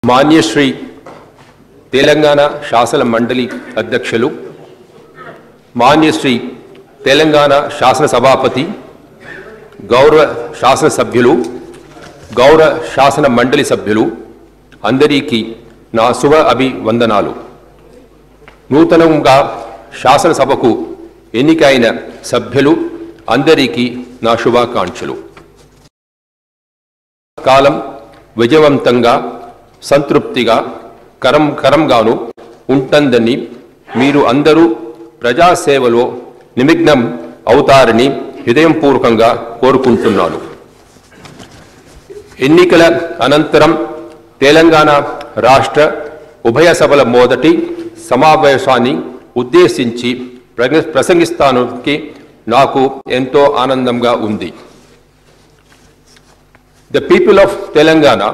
मान्य श्री तेलंगाना शासन मंडली अध्यक्षुलु मान्य श्री तेलंगाना शासन सभापति गौरव शासन सभ्युलु गौरव शासन मंडली सभ्युलु अंदरिकी ना शुभ अभिवंदनालु नूतనంగా శాసన సభకు ఎన్నికైన సభ్యులు అందరికీ నా శుభాకాంక్షలు కాలం విజయవంతంగా సంతృప్తిగా కరంగాను ఉంటుందని మీరు అందరూ ప్రజా సేవలో నిమగ్నం అవుతారని హృదయపూర్వకంగా కోరుకుంటున్నాను ఎన్నికల అనంతరం తెలంగాణ రాష్ట్ర ఉభయ సభల మొదటి సమావేశాన్ని ఉద్దేశించి ప్రసంగిస్తానికి నాకు ఎంతో ఆనందంగా ఉంది The people of Telangana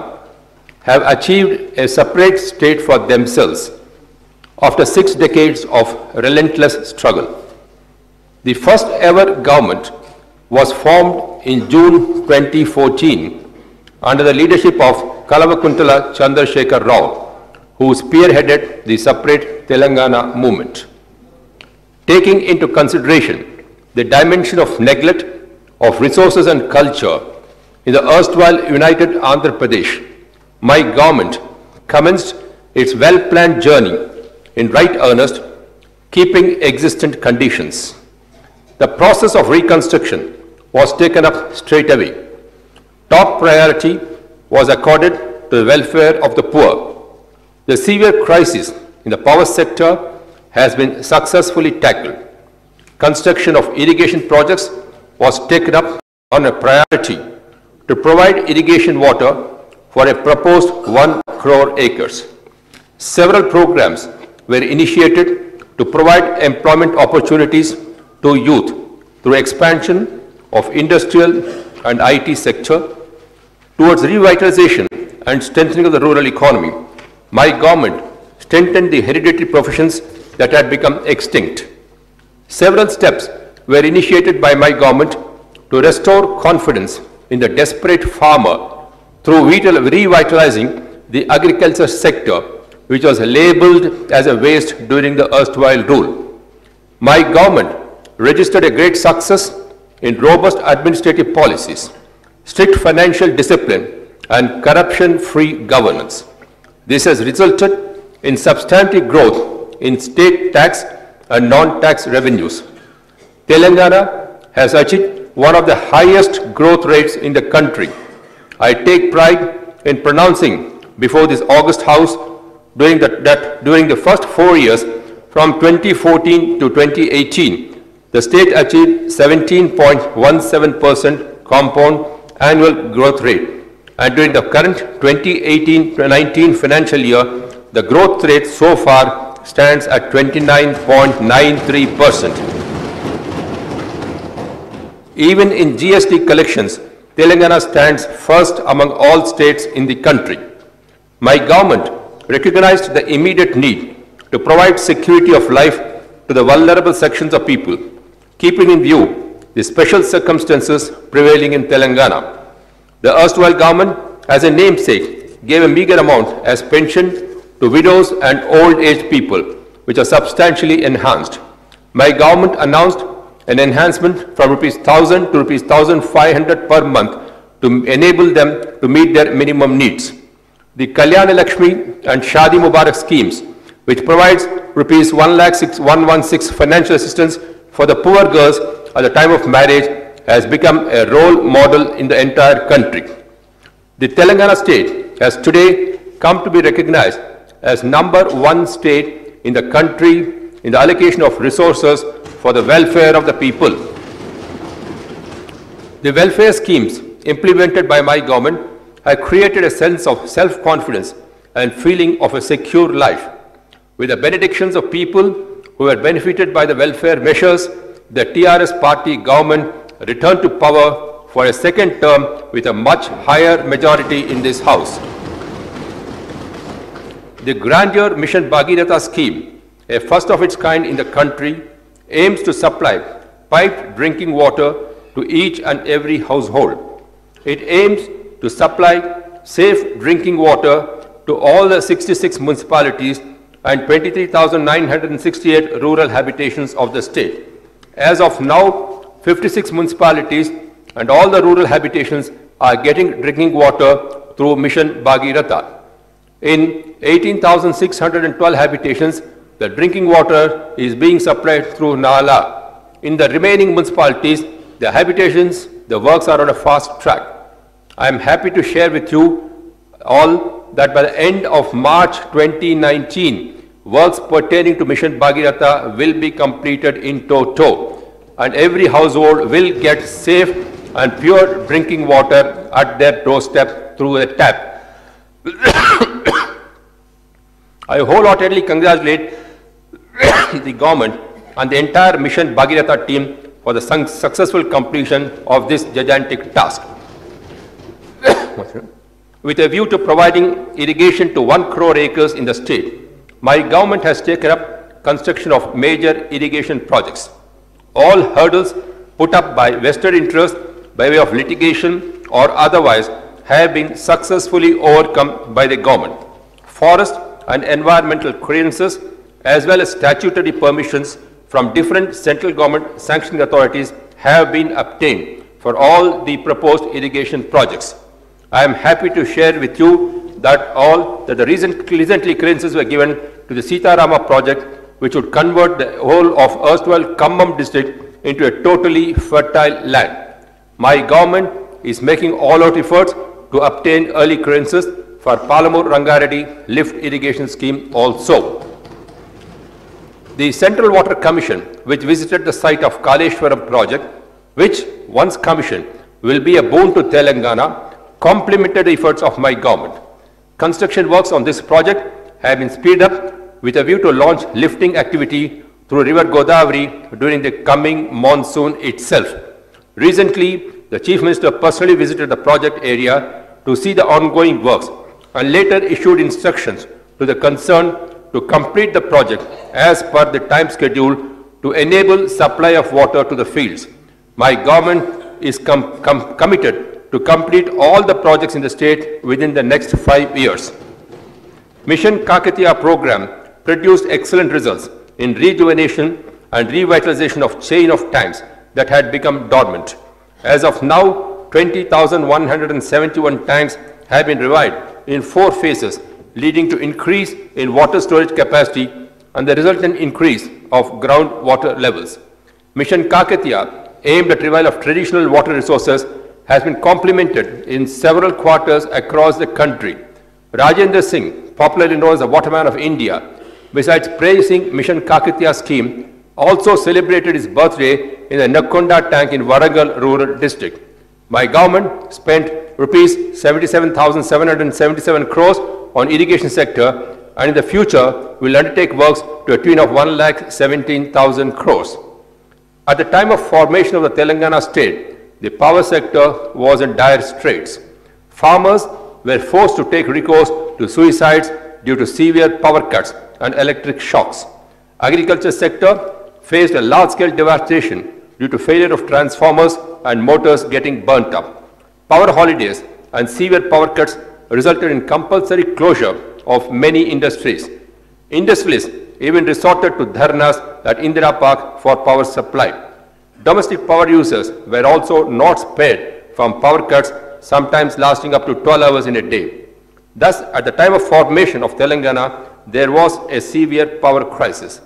have achieved a separate state for themselves after 6 decades of relentless struggle. The first ever government was formed in June 2014 under the leadership of Kalavakuntala Chandrasekhar Rao, who spearheaded the separate Telangana movement. Taking into consideration the dimension of neglect of resources and culture in the erstwhile united Andhra Pradesh, my government commenced its well-planned journey in right earnest, keeping existent conditions. The process of reconstruction was taken up straight away. Top priority was accorded to the welfare of the poor. The severe crisis in the power sector has been successfully tackled. Construction of irrigation projects was taken up on a priority to provide irrigation water for a proposed 1 crore acres. Several programs were initiated to provide employment opportunities to youth through expansion of industrial and IT sector. Towards revitalization and strengthening of the rural economy, my government strengthened the hereditary professions that had become extinct. Several steps were initiated by my government to restore confidence in the desperate farmer through revitalizing the agriculture sector, which was labeled as a waste during the erstwhile rule. My government registered a great success in robust administrative policies, strict financial discipline, and corruption-free governance. This has resulted in substantive growth in state tax and non-tax revenues. Telangana has achieved one of the highest growth rates in the country. I take pride in pronouncing before this august house that during the first 4 years from 2014 to 2018, the state achieved 17.17% compound annual growth rate. And during the current 2018-19 financial year, the growth rate so far stands at 29.93%. Even in GST collections, Telangana stands first among all states in the country. My government recognized the immediate need to provide security of life to the vulnerable sections of people, keeping in view the special circumstances prevailing in Telangana. The erstwhile government, as a namesake, gave a meager amount as pension to widows and old-aged people, which are substantially enhanced. My government announced an enhancement from rupees 1,000 to rupees 1,500 per month to enable them to meet their minimum needs. The Kalyana Lakshmi and Shadi Mubarak schemes, which provides rupees 1,116 financial assistance for the poor girls at the time of marriage, has become a role model in the entire country. The Telangana state has today come to be recognized as #1 state in the country in the allocation of resources for the welfare of the people. The welfare schemes implemented by my government have created a sense of self-confidence and feeling of a secure life. With the benedictions of people who had benefited by the welfare measures, the TRS party government returned to power for a second term with a much higher majority in this house. The Grandeur Mission Bhagiratha scheme, a first of its kind in the country, aims to supply piped drinking water to each and every household. It aims to supply safe drinking water to all the 66 municipalities and 23,968 rural habitations of the state. As of now, 56 municipalities and all the rural habitations are getting drinking water through Mission Bhagiratha. In 18,612 habitations, the drinking water is being supplied through Nala. In the remaining municipalities, the habitations, the works are on a fast track. I am happy to share with you all that by the end of March 2019, works pertaining to Mission Bhagiratha will be completed in toto, and every household will get safe and pure drinking water at their doorstep through a tap. I wholeheartedly congratulate the government and the entire Mission Bhagiratha team for the successful completion of this gigantic task. With a view to providing irrigation to 1 crore acres in the state, my government has taken up construction of major irrigation projects. All hurdles put up by vested interests by way of litigation or otherwise have been successfully overcome by the government. Forest and environmental clearances as well as statutory permissions from different central government sanctioning authorities have been obtained for all the proposed irrigation projects. I am happy to share with you that the recently clearances were given to the Sitarama project, which would convert the whole of erstwhile Khammam district into a totally fertile land. My government is making all-out efforts to obtain early clearances for Palamur Rangareddy lift irrigation scheme also. The Central Water Commission, which visited the site of Kaleshwaram project, which once commissioned will be a boon to Telangana, complemented the efforts of my government. Construction works on this project have been speeded up with a view to launch lifting activity through River Godavari during the coming monsoon itself. Recently, the Chief Minister personally visited the project area to see the ongoing works and later issued instructions to the concerned to complete the project as per the time schedule to enable supply of water to the fields. My government is committed to complete all the projects in the state within the next 5 years. Mission Kakatiya program produced excellent results in rejuvenation and revitalization of chain of tanks that had become dormant. As of now, 20,171 tanks have been revived in 4 phases, leading to increase in water storage capacity and the resultant increase of groundwater levels. Mission Kakatiya, aimed at revival of traditional water resources, has been complemented in several quarters across the country. Rajendra Singh, popularly known as the Waterman of India, besides praising Mission Kakatiya scheme, also celebrated his birthday in the Nakkonda tank in Warangal rural district. My government spent rupees 77,777 crores on irrigation sector, and in the future will undertake works to a tune of 1,17,000 crores. At the time of formation of the Telangana state, the power sector was in dire straits. Farmers were forced to take recourse to suicides due to severe power cuts and electric shocks. Agriculture sector faced a large-scale devastation due to failure of transformers and motors getting burnt up. Power holidays and severe power cuts resulted in compulsory closure of many industries. Industrialists even resorted to dharnas at Indira Park for power supply. Domestic power users were also not spared from power cuts, sometimes lasting up to 12 hours in a day. Thus, at the time of formation of Telangana, there was a severe power crisis.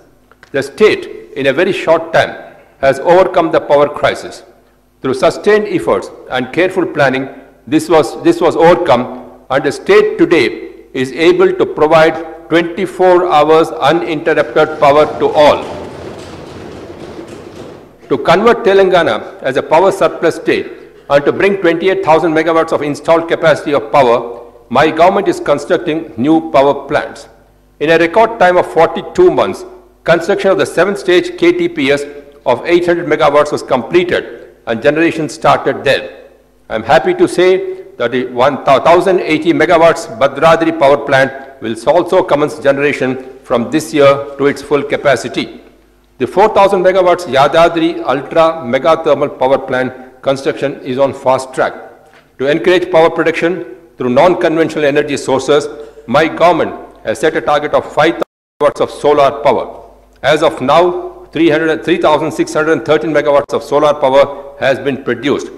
The state, in a very short time, has overcome the power crisis. Through sustained efforts and careful planning, this was overcome, and the state today is able to provide 24 hours uninterrupted power to all. To convert Telangana as a power surplus state and to bring 28,000 megawatts of installed capacity of power, my government is constructing new power plants. In a record time of 42 months, construction of the 7th stage KTPS of 800 megawatts was completed and generation started there. I am happy to say that the 1,080 megawatts Bhadradri power plant will also commence generation from this year to its full capacity. The 4,000 megawatts Yadadri Ultra Mega Thermal Power Plant construction is on fast track. To encourage power production through non-conventional energy sources, my government has set a target of 5,000 megawatts of solar power. As of now, 3,613 megawatts of solar power has been produced.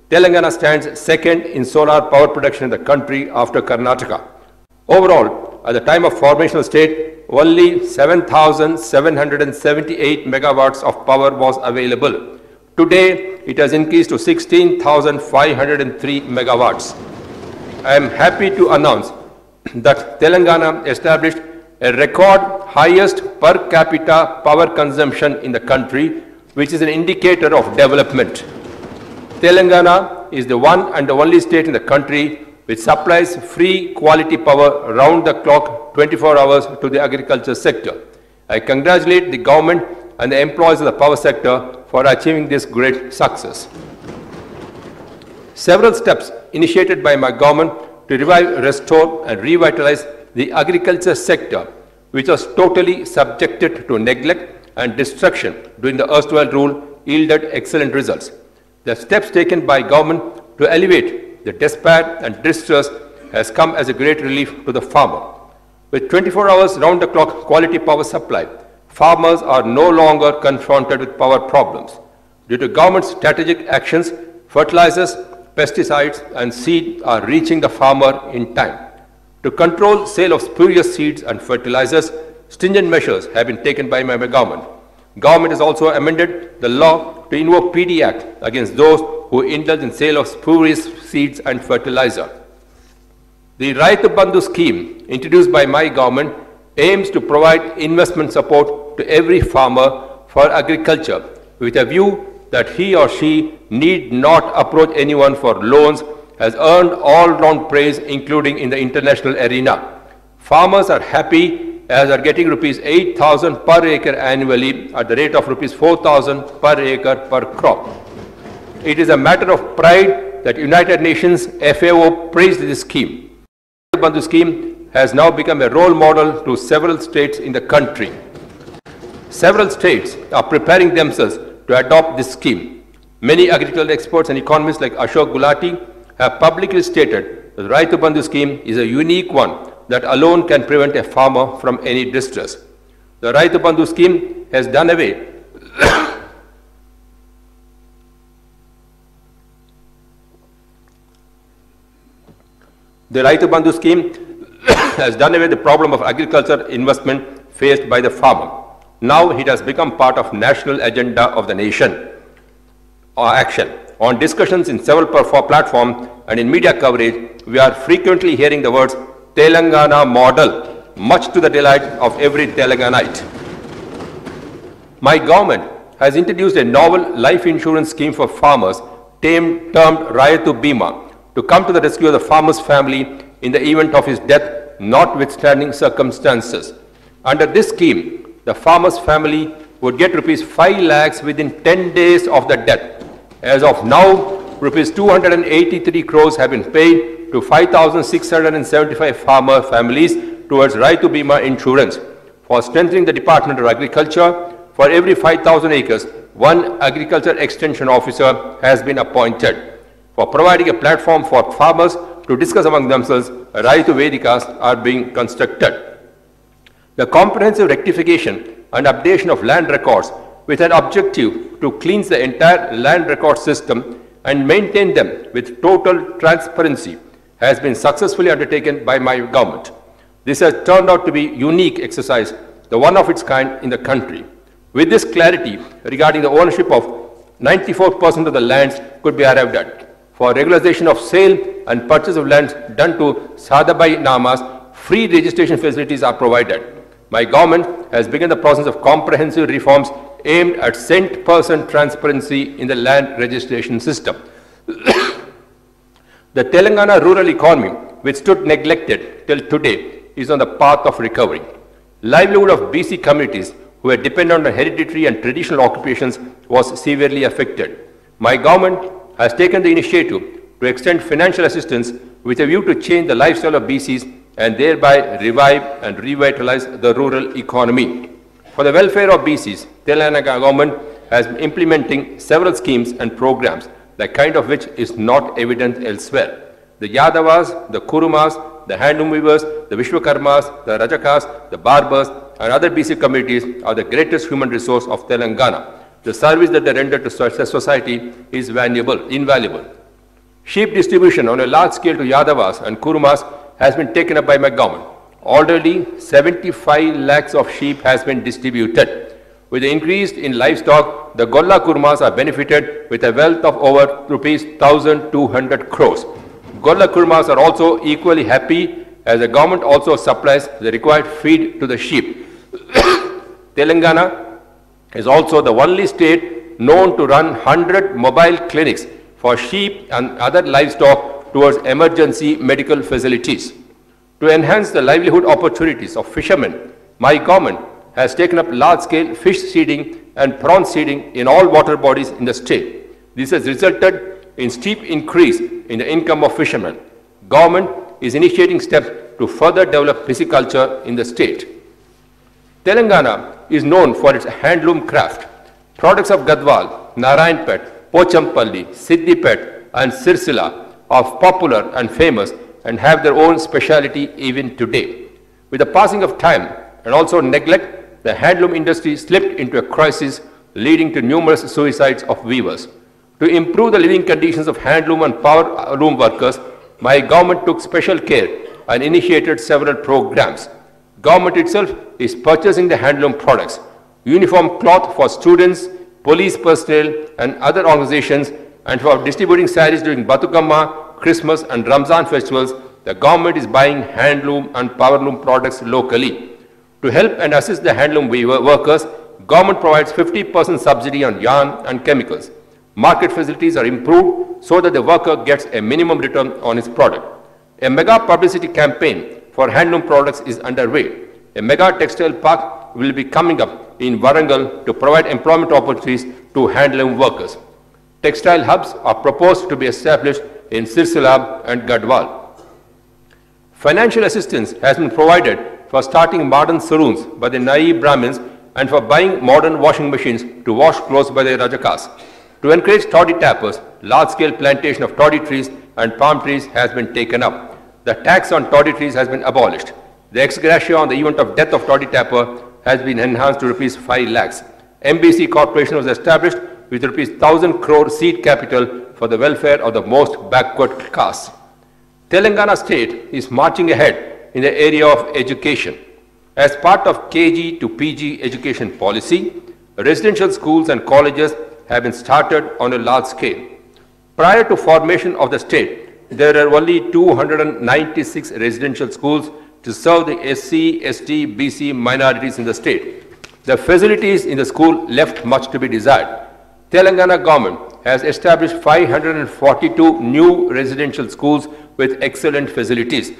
Telangana stands second in solar power production in the country after Karnataka. Overall, at the time of formation of the state, only 7,778 megawatts of power was available. Today, it has increased to 16,503 megawatts. I am happy to announce that Telangana established a record highest per capita power consumption in the country, which is an indicator of development. Telangana is the one and the only state in the country which supplies free quality power round the clock 24 hours to the agriculture sector. I congratulate the government and the employees of the power sector for achieving this great success. Several steps initiated by my government to revive, restore and revitalize the agriculture sector, which was totally subjected to neglect and destruction during the erstwhile rule, yielded excellent results. The steps taken by government to elevate the despair and distress has come as a great relief to the farmer. With 24 hours round-the-clock quality power supply, farmers are no longer confronted with power problems. Due to government's strategic actions, fertilizers, pesticides and seed are reaching the farmer in time. To control sale of spurious seeds and fertilizers, stringent measures have been taken by my government. Government has also amended the law to invoke PD Act against those who indulge in sale of spurious seeds and fertilizer. The Raitu Bandhu scheme introduced by my government aims to provide investment support to every farmer for agriculture with a view that he or she need not approach anyone for loans has earned all-round praise, including in the international arena. Farmers are happy as are getting rupees 8,000 per acre annually at the rate of rupees 4,000 per acre per crop. It is a matter of pride that United Nations FAO praised this scheme. The Bandhu scheme has now become a role model to several states in the country. Several states are preparing themselves to adopt this scheme. Many agricultural experts and economists like Ashok Gulati have publicly stated that the Raitu Bandhu scheme is a unique one that alone can prevent a farmer from any distress. The Raitu Bandhu scheme has done away the problem of agriculture investment faced by the farmer. Now it has become part of national agenda of the nation action. On discussions in several platforms and in media coverage, we are frequently hearing the words Telangana model, much to the delight of every Telanganite. My government has introduced a novel life insurance scheme for farmers termed Raitu Bima to come to the rescue of the farmer's family in the event of his death, notwithstanding circumstances. Under this scheme, the farmer's family would get rupees 5 lakhs within 10 days of the death. As of now, rupees 283 crores have been paid to 5,675 farmer families towards Raitu Bima insurance. For strengthening the Department of Agriculture, for every 5,000 acres, one agriculture extension officer has been appointed. For providing a platform for farmers to discuss among themselves, Raitu Vedikas are being constructed. The comprehensive rectification and updation of land records with an objective to cleanse the entire land record system and maintain them with total transparency has been successfully undertaken by my government. This has turned out to be a unique exercise, the one of its kind in the country. With this clarity regarding the ownership of 94% of the lands could be arrived at. For regularization of sale and purchase of lands done to Sadabai Namas, free registration facilities are provided. My government has begun the process of comprehensive reforms aimed at cent% transparency in the land registration system. The Telangana rural economy, which stood neglected till today, is on the path of recovery. Livelihood of BC communities who were dependent on hereditary and traditional occupations was severely affected. My government has taken the initiative to extend financial assistance with a view to change the lifestyle of BCs and thereby revive and revitalize the rural economy. For the welfare of BCs, Telangana government has been implementing several schemes and programs, the kind of which is not evident elsewhere. The Yadavas, the Kurumas, the handloom weavers, the Vishwakarmas, the Rajakas, the barbers, and other BC communities are the greatest human resource of Telangana. The service that they render to society is invaluable. Sheep distribution on a large scale to Yadavas and Kurumas has been taken up by my government. Already 75 lakhs of sheep has been distributed. With the increase in livestock, the Golla Kurmas are benefited with a wealth of over rupees 1,200 crores. Golla Kurmas are also equally happy as the government also supplies the required feed to the sheep. Telangana is also the only state known to run 100 mobile clinics for sheep and other livestock towards emergency medical facilities. To enhance the livelihood opportunities of fishermen, my government has taken up large-scale fish seeding and prawn seeding in all water bodies in the state. This has resulted in steep increase in the income of fishermen. Government is initiating steps to further develop pisciculture in the state. Telangana is known for its handloom craft. Products of Gadwal, Narayanpet, Pochampalli, Siddipet and Sirsila are popular and famous and have their own speciality even today. With the passing of time and also neglect, the handloom industry slipped into a crisis leading to numerous suicides of weavers. To improve the living conditions of handloom and power loom workers, my government took special care and initiated several programs. Government itself is purchasing the handloom products, uniform cloth for students, police personnel and other organizations, and for distributing sarees during Batukamma, Christmas and Ramzan festivals. The government is buying handloom and powerloom products locally. To help and assist the handloom workers, government provides 50% subsidy on yarn and chemicals. Market facilities are improved so that the worker gets a minimum return on his product. A mega publicity campaign for handloom products is underway. A mega textile park will be coming up in Warangal to provide employment opportunities to handloom workers. Textile hubs are proposed to be established in Sirsila and Gadwal. Financial assistance has been provided for starting modern saloons by the Nai Brahmins and for buying modern washing machines to wash clothes by the Rajakas. To encourage toddy tappers, large-scale plantation of toddy trees and palm trees has been taken up. The tax on toddy trees has been abolished. The ex gratia on the event of death of toddy tapper has been enhanced to rupees 5 lakhs. MBC Corporation was established with rupees 1,000 crore seed capital for the welfare of the most backward castes. Telangana state is marching ahead in the area of education. As part of KG to PG education policy, residential schools and colleges have been started on a large scale. Prior to formation of the state, there are only 296 residential schools to serve the SC, ST, BC minorities in the state. The facilities in the school left much to be desired. Telangana government has established 542 new residential schools with excellent facilities.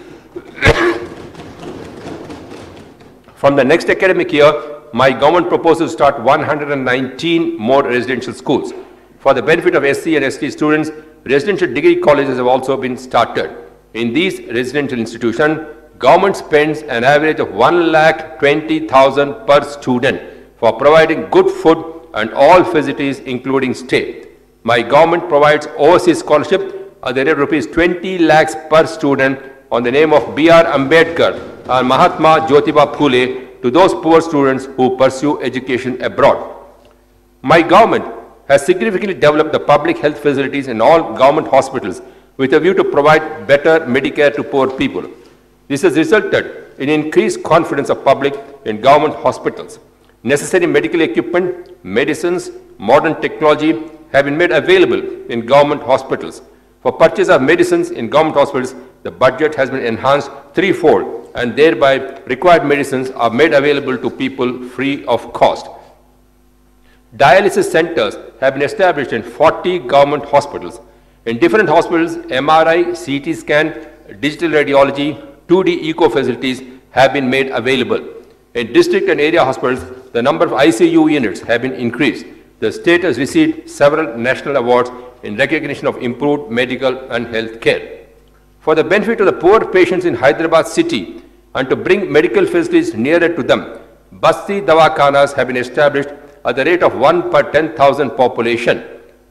From the next academic year, my government proposes to start 119 more residential schools. For the benefit of SC and ST students, residential degree colleges have also been started. In these residential institutions, government spends an average of 1,20,000 per student for providing good food and all facilities including stay. My government provides overseas scholarship at the rate of rupees 20 lakhs per student on the name of B.R. Ambedkar and Mahatma Jyotiba Phule to those poor students who pursue education abroad. My government has significantly developed the public health facilities in all government hospitals with a view to provide better Medicare to poor people. This has resulted in increased confidence of public in government hospitals. Necessary medical equipment, medicines, modern technology have been made available in government hospitals. For purchase of medicines in government hospitals, the budget has been enhanced threefold and thereby required medicines are made available to people free of cost. Dialysis centers have been established in 40 government hospitals. In different hospitals, MRI, CT scan, digital radiology, 2D eco facilities have been made available. In district and area hospitals, the number of ICU units have been increased. The state has received several national awards in recognition of improved medical and health care. For the benefit of the poor patients in Hyderabad city and to bring medical facilities nearer to them, Basti Dawakhanas have been established at the rate of 1 per 10,000 population.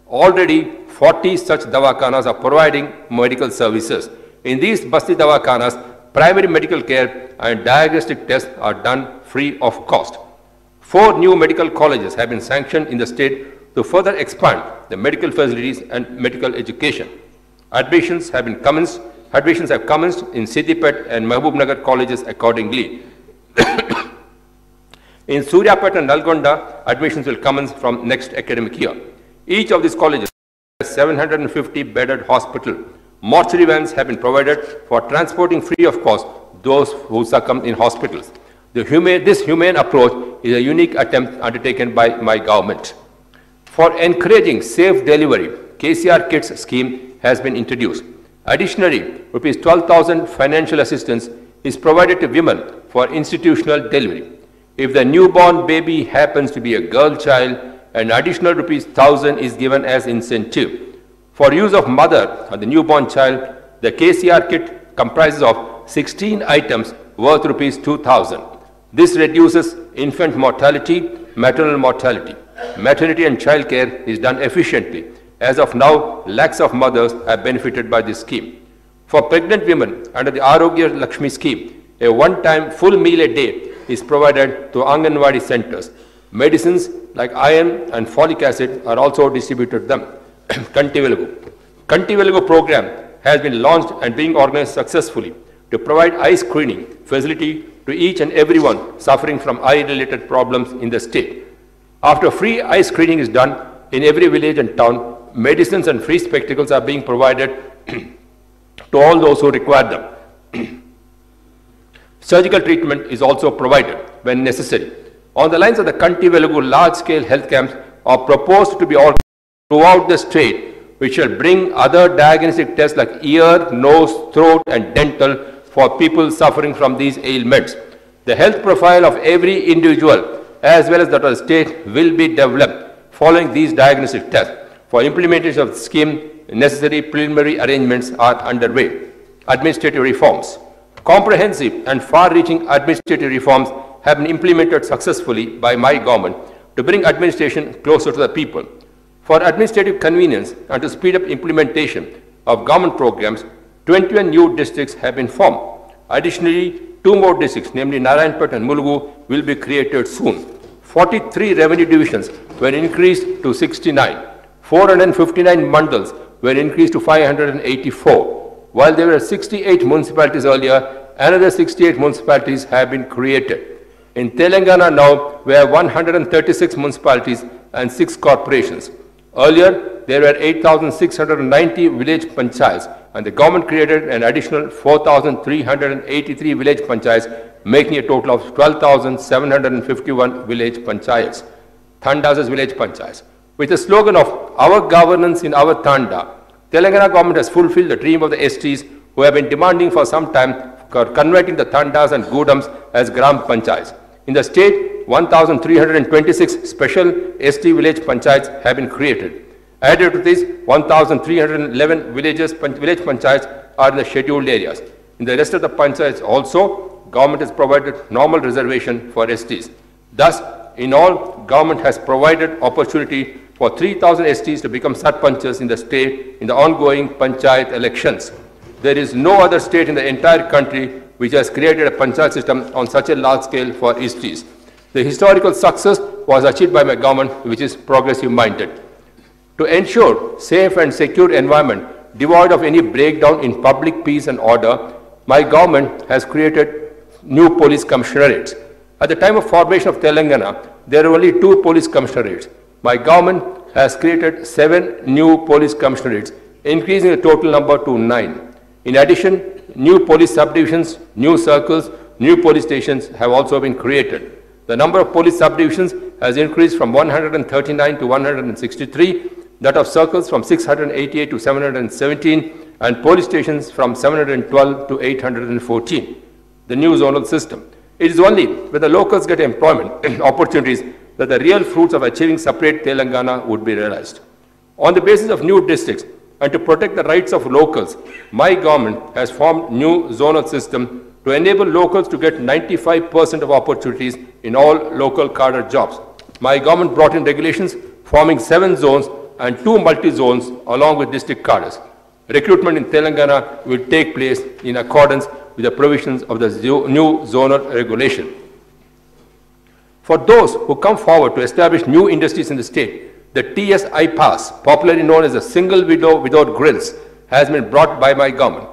Already 40 such Dawakhanas are providing medical services. In these Basti Dawakhanas, primary medical care and diagnostic tests are done free of cost. 4 new medical colleges have been sanctioned in the state to further expand the medical facilities and medical education. Admissions have commenced in Siddipet and Mahbubnagar colleges accordingly. In Suryapet and Nalgonda, admissions will commence from next academic year. Each of these colleges has 750 bedded hospital. Mortuary vans have been provided for transporting free of cost those who succumb in hospitals. This humane approach is a unique attempt undertaken by my government. For encouraging safe delivery, KCR Kits scheme has been introduced. Additionally, Rs 12,000 financial assistance is provided to women for institutional delivery. If the newborn baby happens to be a girl child, an additional Rs 1,000 is given as incentive. For use of mother or the newborn child, the KCR kit comprises of 16 items worth Rs 2,000. This reduces infant mortality, maternal mortality. Maternity and child care is done efficiently. As of now, lakhs of mothers have benefited by this scheme. For pregnant women under the Arogya Lakshmi scheme, a one-time full meal a day is provided to Anganwadi centers. Medicines like iron and folic acid are also distributed to them. Kanti Velugu program has been launched and being organized successfully to provide eye screening facility to each and everyone suffering from eye-related problems in the state. After free eye screening is done in every village and town, medicines and free spectacles are being provided to all those who require them. Surgical treatment is also provided when necessary. On the lines of the Kanti Velugu, large-scale health camps are proposed to be organized throughout the state, which shall bring other diagnostic tests like ear, nose, throat, and dental for people suffering from these ailments. The health profile of every individual as well as that of the state will be developed following these diagnostic tests. For implementation of the scheme, necessary preliminary arrangements are underway. Administrative reforms. Comprehensive and far-reaching administrative reforms have been implemented successfully by my government to bring administration closer to the people. For administrative convenience and to speed up implementation of government programs, 21 new districts have been formed. Additionally, 2 more districts, namely Narayanpet and Mulugu, will be created soon. 43 revenue divisions were increased to 69. 459 mandals were increased to 584. While there were 68 municipalities earlier, another 68 municipalities have been created. In Telangana now, we have 136 municipalities and 6 corporations. Earlier, there were 8,690 village panchayats, and the government created an additional 4,383 village panchayats, making a total of 12,751 village panchayats. Tandas as village panchayats. With the slogan of "Our governance in our Tanda," Telangana government has fulfilled the dream of the STs who have been demanding for some time for converting the Tandas and Gudams as Gram Panchayats. In the state, 1,326 special ST village panchayats have been created. Added to this, 1,311 village panchayats are in the scheduled areas. In the rest of the panchayats also, government has provided normal reservation for STs. Thus, in all, government has provided opportunity for 3,000 STs to become sarpanchas in the state in the ongoing panchayat elections. There is no other state in the entire country which has created a panchayat system on such a large scale for STs. The historical success was achieved by my government, which is progressive-minded. To ensure safe and secure environment devoid of any breakdown in public peace and order, my government has created new police commissionerates. At the time of formation of Telangana, there were only 2 police commissionerates. My government has created 7 new police commissionerates, increasing the total number to 9. In addition, new police subdivisions, new circles, new police stations have also been created. The number of police subdivisions has increased from 139 to 163, that of circles from 688 to 717, and police stations from 712 to 814. The new zonal system. It is only when the locals get employment opportunities that the real fruits of achieving separate Telangana would be realized. On the basis of new districts and to protect the rights of locals, my government has formed new zonal system to enable locals to get 95% of opportunities in all local cadre jobs. My government brought in regulations forming 7 zones and 2 multi-zones along with district cadres. Recruitment in Telangana will take place in accordance with the provisions of the new zonal regulation. For those who come forward to establish new industries in the state, the TSI pass, popularly known as a single window without grills, has been brought by my government.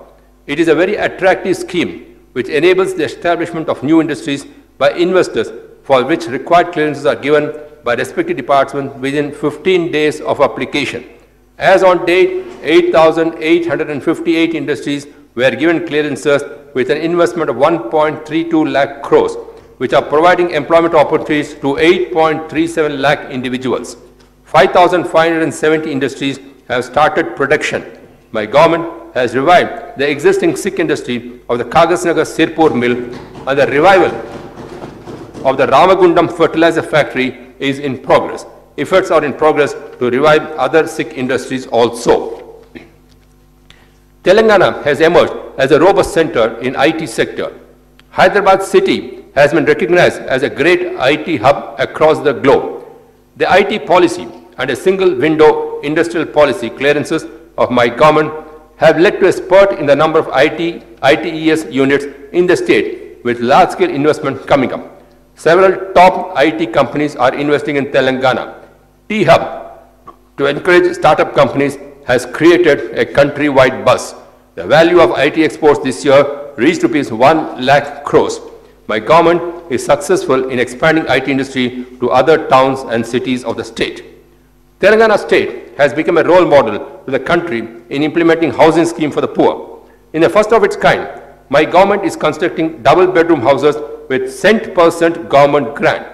It is a very attractive scheme which enables the establishment of new industries by investors for which required clearances are given by respective departments within 15 days of application. As on date, 8,858 industries were given clearances with an investment of 1.32 lakh crores, which are providing employment opportunities to 8.37 lakh individuals. 5,570 industries have started production. My government has revived the existing Sikh industry of the Kagasnagar Sirpur mill, and the revival of the Ramagundam fertilizer factory is in progress. Efforts are in progress to revive other Sikh industries also. Telangana has emerged as a robust center in IT sector. Hyderabad city has been recognized as a great IT hub across the globe. The IT policy and a single window industrial policy clearances of my government have led to a spurt in the number of ITES units in the state, with large-scale investment coming up. Several top IT companies are investing in Telangana. T-Hub, to encourage startup companies, has created a country-wide buzz. The value of IT exports this year reached rupees 1 lakh crores. My government is successful in expanding IT industry to other towns and cities of the state. Telangana state has become a role model to the country in implementing housing scheme for the poor. In the first of its kind, my government is constructing double-bedroom houses with cent% government grant.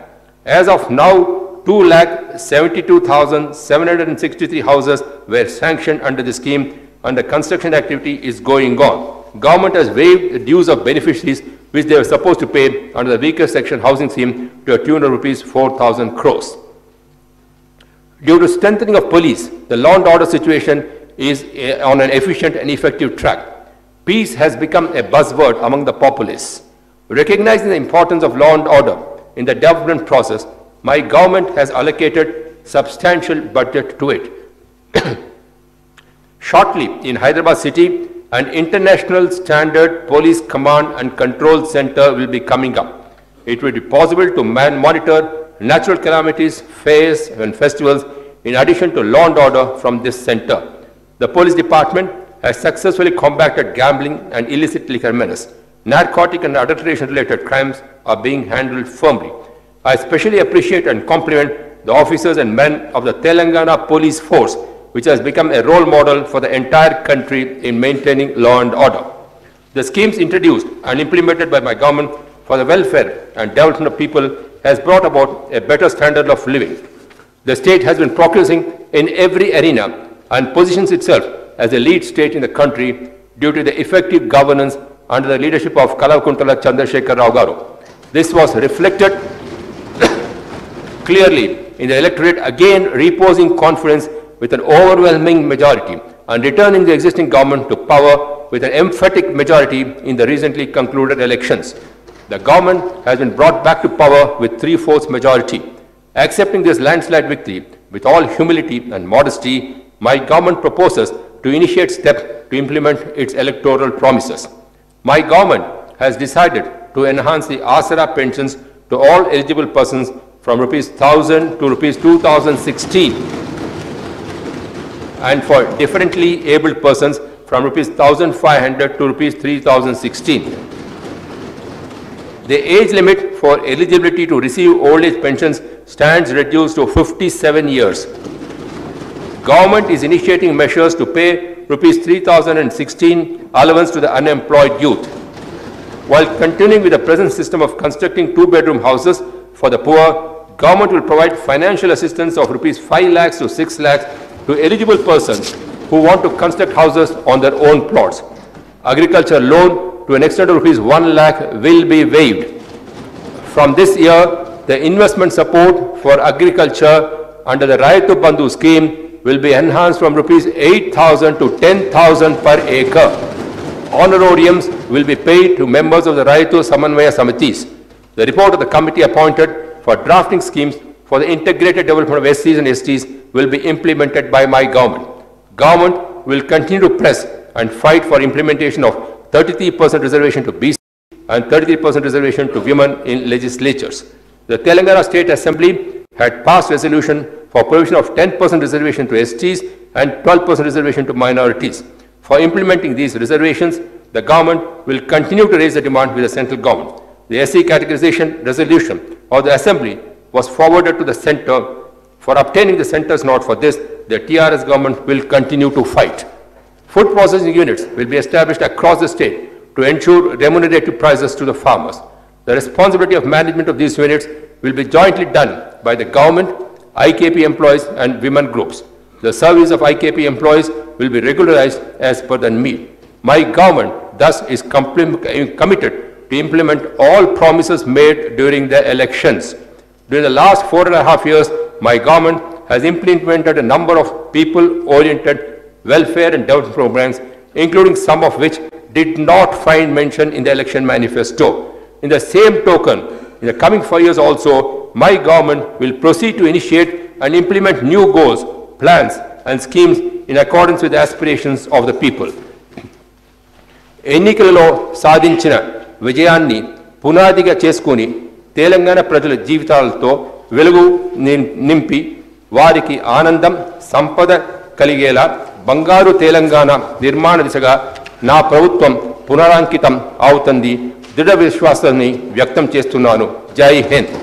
As of now, 2,72,763 houses were sanctioned under the scheme, and the construction activity is going on. Government has waived the dues of beneficiaries which they were supposed to pay under the weaker section housing scheme to a tune of rupees 4,000 crores. Due to strengthening of police, the law and order situation is on an efficient and effective track. Peace has become a buzzword among the populace. Recognizing the importance of law and order in the development process, my government has allocated substantial budget to it. Shortly, in Hyderabad city, an international standard police command and control center will be coming up. It will be possible to monitor natural calamities, fairs and festivals in addition to law and order from this center. The police department has successfully combated gambling and illicit liquor menace. Narcotic and adulteration related crimes are being handled firmly. I especially appreciate and compliment the officers and men of the Telangana police force, which has become a role model for the entire country in maintaining law and order. The schemes introduced and implemented by my government for the welfare and development of people has brought about a better standard of living. The state has been progressing in every arena and positions itself as a lead state in the country due to the effective governance under the leadership of Kalakuntala Chandrasekhar Rao Garu. This was reflected clearly in the electorate again reposing confidence with an overwhelming majority and returning the existing government to power with an emphatic majority in the recently concluded elections. The government has been brought back to power with 3/4 majority. Accepting this landslide victory with all humility and modesty, my government proposes to initiate steps to implement its electoral promises. My government has decided to enhance the Asara pensions to all eligible persons from rupees 1,000 to rupees 2,016 and for differently abled persons from rupees 1,500 to rupees 3,016. The age limit for eligibility to receive old age pensions stands reduced to 57 years. Government is initiating measures to pay rupees 3,016 allowance to the unemployed youth. While continuing with the present system of constructing two-bedroom houses for the poor, government will provide financial assistance of rupees 5 lakhs to 6 lakhs to eligible persons who want to construct houses on their own plots. Agriculture loan to an extent of rupees 1 lakh will be waived. From this year, the investment support for agriculture under the Raitu Bandhu scheme will be enhanced from rupees 8,000 to 10,000 per acre. Honorariums will be paid to members of the Raitu Samanvaya Samitis. The report of the committee appointed for drafting schemes for the integrated development of SCs and STs will be implemented by my government. Government will continue to press and fight for implementation of 33% reservation to BC and 33% reservation to women in legislatures. The Telangana State Assembly had passed resolution for provision of 10% reservation to STs and 12% reservation to minorities. For implementing these reservations, the government will continue to raise the demand with the central government. The SC categorization resolution of the Assembly was forwarded to the centre. For obtaining the centre's nod for this, the TRS government will continue to fight. Food processing units will be established across the state to ensure remunerative prices to the farmers. The responsibility of management of these units will be jointly done by the government, IKP employees and women groups. The service of IKP employees will be regularized as per the need. My government thus is committed to implement all promises made during the elections. During the last 4.5 years, my government has implemented a number of people-oriented welfare and development programs, including some of which did not find mention in the election manifesto. In the same token, in the coming 5 years also, my government will proceed to initiate and implement new goals, plans and schemes in accordance with the aspirations of the people. ఎన్నికలలో సాధించిన విజయాన్ని పునాదిగా చేసుకొని తెలంగాణ ప్రజల జీవితాలతో వెలుగు నింపి వారికి ఆనందం సంపద కలిగేలా బంగారు తెలంగాణ నిర్మాణ దిశగా నా ప్రభుత్వం పునరాంకితం అవుతుంది దృఢ విశ్వాసాన్ని వ్యక్తం చేస్తున్నాను. జై హింద్.